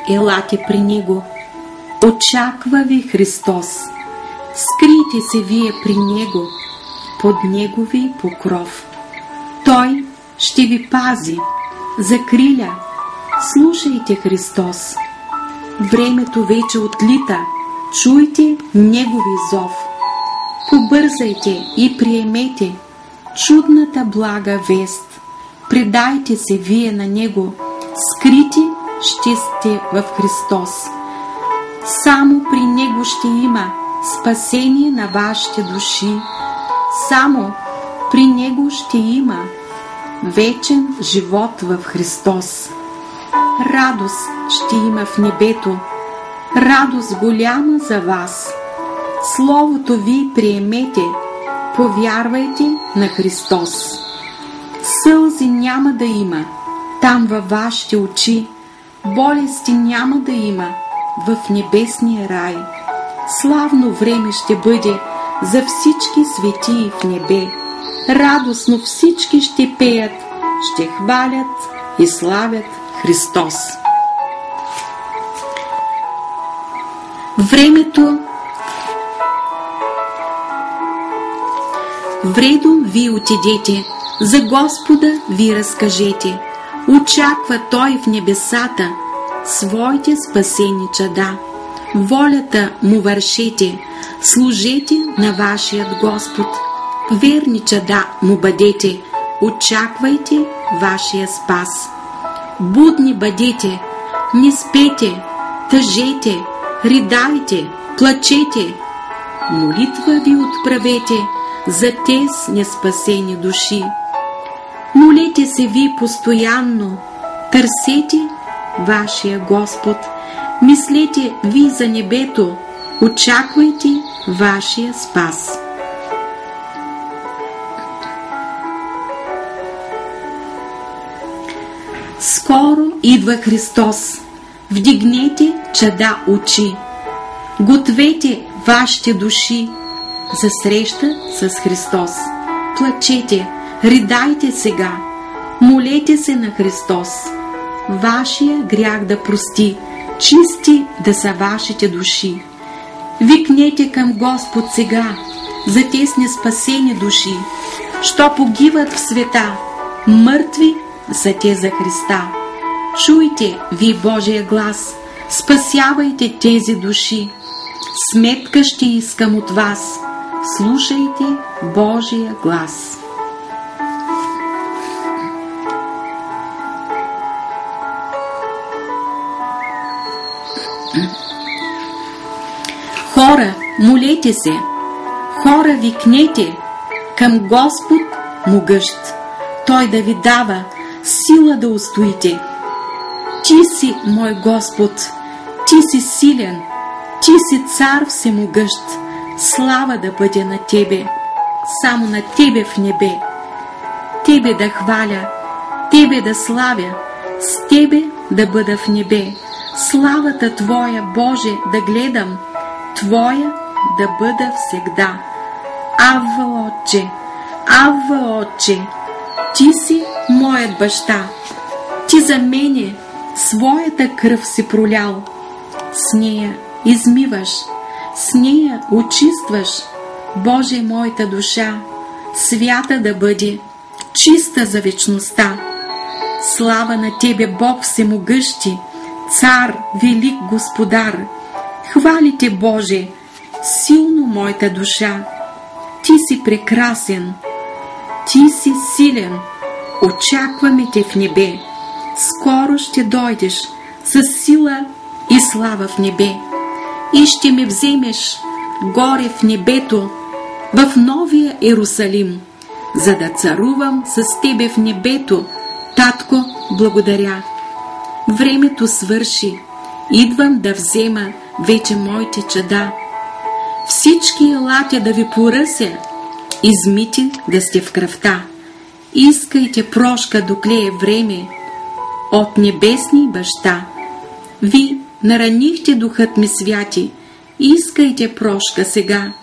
елате при Него. Очаква ви Христос. Скрийте се вие при Него, под Негови покров. Той ще ви пази, закриля. Слушайте Христос. Времето вече отлита, чуйте Негови зов. Побързайте и приемете чудната блага вест. Предайте се вие на Него, скрити ще сте в Христос. Само при Него ще има спасение на вашите души. Само при Него ще има вечен живот в Христос. Радост ще има в небето, радост голяма за вас. Словото ви приемете, повярвайте на Христос. Сълзи няма да има там във вашите очи, болести няма да има в небесния рай. Славно време ще бъде за всички светии в небе. Радостно всички ще пеят, ще хвалят и славят Христос. Вредом ви отидете, за Господа ви разкажете. Очаква Той в небесата своите спасени чада. Волята Му вършете, служете на вашият Господ. Верни чада Му бъдете, очаквайте вашия спас. Будни бъдете, не спете, тъжете, ридайте, плачете. Молитва ви отправете за тез неспасени души. Молете се ви постоянно, търсете вашия Господ. Мислете ви за небето, очаквайте вашия спас. Скоро идва Христос. Вдигнете чада очи. Гответе вашите души за среща с Христос. Плачете, ридайте сега. Молете се на Христос. Вашия грях да прости, чисти да са вашите души. Викнете към Господ сега за тесни спасени души, що погиват в света, мъртви са те за Христа. Чуйте ви Божия глас, спасявайте тези души. Сметка ще искам от вас, слушайте Божия глас. Хора, молете се, хора, викнете към Господ могъщ, Той да ви дава сила да устоите. Ти си, мой Господ, Ти си силен, Ти си цар всемогъщ, слава да бъде на Тебе, само на Тебе в небе. Тебе да хваля, Тебе да славя, с Тебе да бъда в небе. Славата Твоя, Боже, да гледам, Твоя да бъда всегда. Авва, Отче, Авва, Отче, Ти си моят баща. Ти за мене своята кръв си пролял. С нея измиваш, с нея очистваш, Боже, моята душа, свята да бъде, чиста за вечността. Слава на Тебе, Бог всемогъщи, Цар, велик Господар. Хвалите, Боже, силно моята душа. Ти си прекрасен, Ти си силен, очакваме Те в небе. Скоро ще дойдеш с сила и слава в небе и ще ме вземеш горе в небето, в новия Иерусалим, за да царувам с Тебе в небето. Татко, благодаря. Времето свърши, идвам да взема вече моите чада. Всички елате да ви поръся, измити да сте в кръвта. Искайте прошка докле е време от небесни баща. Ви наранихте духът ми святи, искайте прошка сега,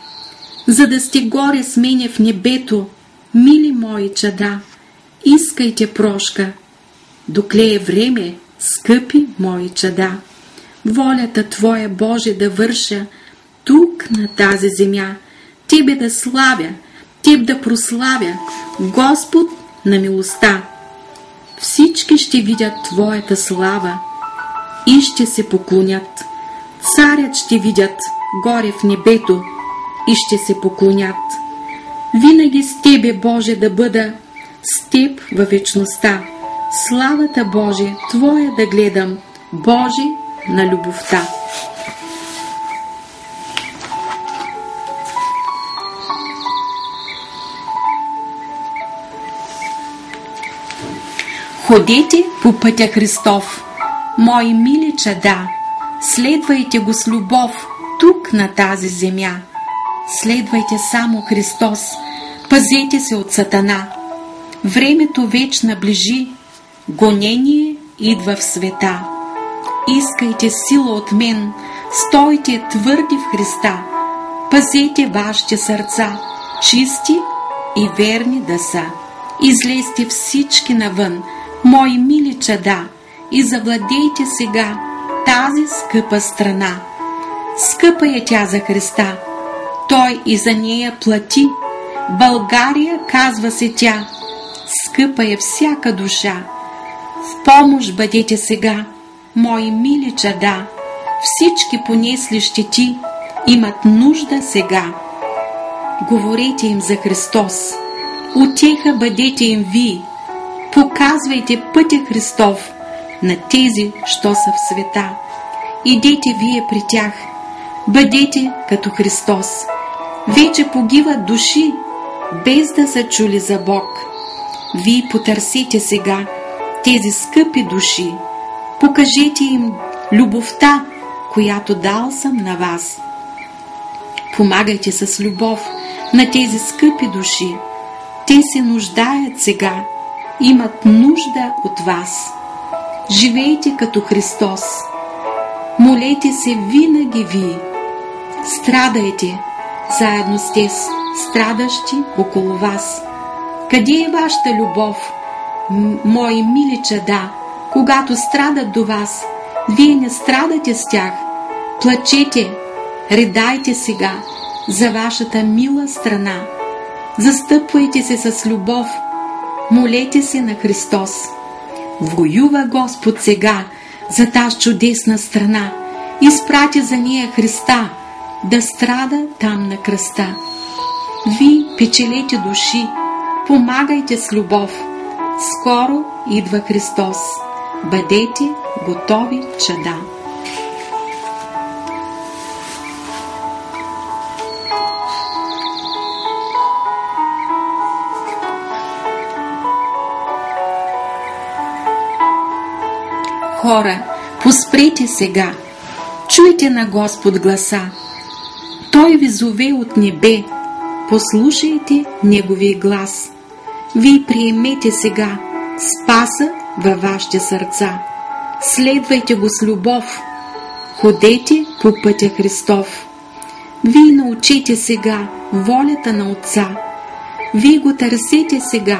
за да сте горе с мене в небето, мили мои чада. Искайте прошка, докле е време, скъпи мои чада. волята Твоя, Боже, да върша тук на тази земя, Тебе да славя, Теб да прославя, Господ на милостта. Всички ще видят Твоята слава и ще се поклонят. Царят ще видят горе в небето и ще се поклонят. Винаги с Тебе, Боже, да бъда, с Теб във вечността. Славата, Боже, Твоя да гледам, Боже, на любовта. Ходете по пътя Христов, мои мили чада, следвайте го с любов тук на тази земя. Следвайте само Христос, пазете се от Сатана. Времето веч наближи, гонение идва в света. Искайте сила от мен, стойте твърди в Христа. Пазете вашите сърца, чисти и верни да са. Излезте всички навън, мои мили чада, и завладейте сега тази скъпа страна. Скъпа е тя за Христа, Той и за нея плати. България, казва се тя, скъпа е всяка душа. В помощ бъдете сега, мои мили чада. Всички понесли щети имат нужда сега. Говорете им за Христос, утеха бъдете им вие. Показвайте пътя Христов на тези, що са в света. Идете вие при тях, бъдете като Христос. Вече погиват души, без да са чули за Бог. Вие потърсете сега тези скъпи души. Покажете им любовта, която дал съм на вас. Помагайте с любов на тези скъпи души. Те се нуждаят сега, имат нужда от вас. Живейте като Христос. Молете се винаги вие. Страдайте заедно с тези страдащи около вас. Къде е вашата любов, мои мили чада? Когато страдат до вас, вие не страдате с тях. Плачете, ридайте сега за вашата мила страна. Застъпвайте се с любов, молете се на Христос. Воюва Господ сега за тази чудесна страна. Изпрати за нея Христа да страда там на кръста. Ви печелете души, помагайте с любов. Скоро идва Христос. Бъдете готови чада. Хора, поспрете сега, чуйте на Господ гласа. Той ви зове от небе, послушайте Неговия глас. Вие приемете сега спаса във вашите сърца. Следвайте го с любов, ходете по пътя Христов. Вие научете сега волята на Отца. Вие го търсете сега,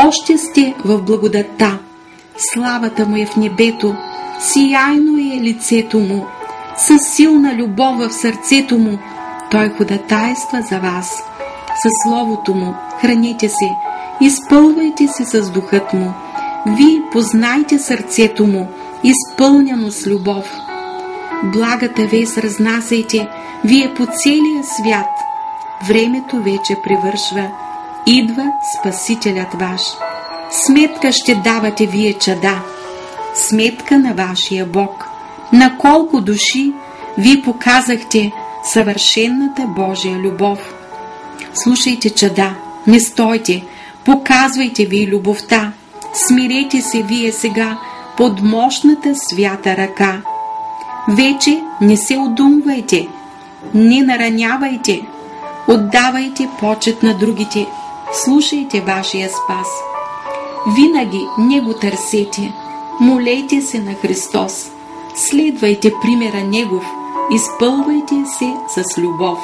още сте в благодатта. Славата му е в небето, сияйно е лицето му, със силна любов в сърцето му той ходатайства за вас. Със словото му храните се, изпълвайте се с духът му. Вие познайте сърцето му, изпълнено с любов. Благата вест разнасяйте, вие по целия свят. Времето вече привършва, идва Спасителят ваш. Сметка ще давате вие чада, сметка на вашия Бог. На колко души вие показахте съвършенната Божия любов. Слушайте, чада, не стойте, показвайте вие любовта. Смирете се вие сега под мощната свята ръка. Вече не се удумвайте, не наранявайте, отдавайте почет на другите, слушайте вашия спас. Винаги Него търсете, молете се на Христос, следвайте примера Негов, изпълвайте се с любов.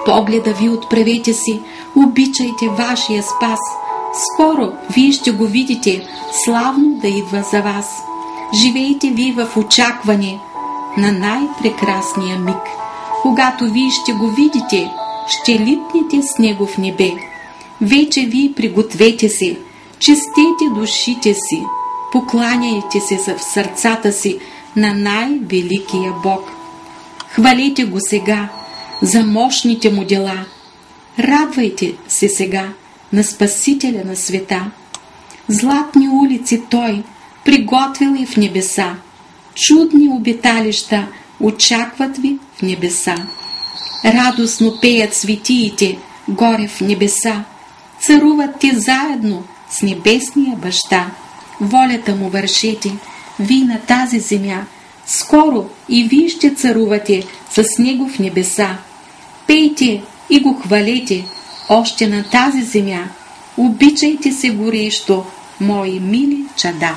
Погледа ви отправете си, обичайте вашия спас. Скоро вие ще го видите, славно да идва за вас. Живейте ви в очакване на най-прекрасния миг. Когато вие ще го видите, ще литнете с него в небе. Вече ви пригответе се, чистете душите си, покланяйте се в сърцата си на най-великия Бог. Хвалете го сега за мощните му дела. Радвайте се сега на Спасителя на света. Златни улици той приготвил и в небеса. Чудни обиталища очакват ви в небеса. Радостно пеят светиите горе в небеса. Царуват те заедно с небесния баща. Волята му вършете, вие на тази земя. Скоро и вие ще царувате с него в небеса. Пейте и го хвалете още на тази земя. Обичайте се горещо, мои мили чада.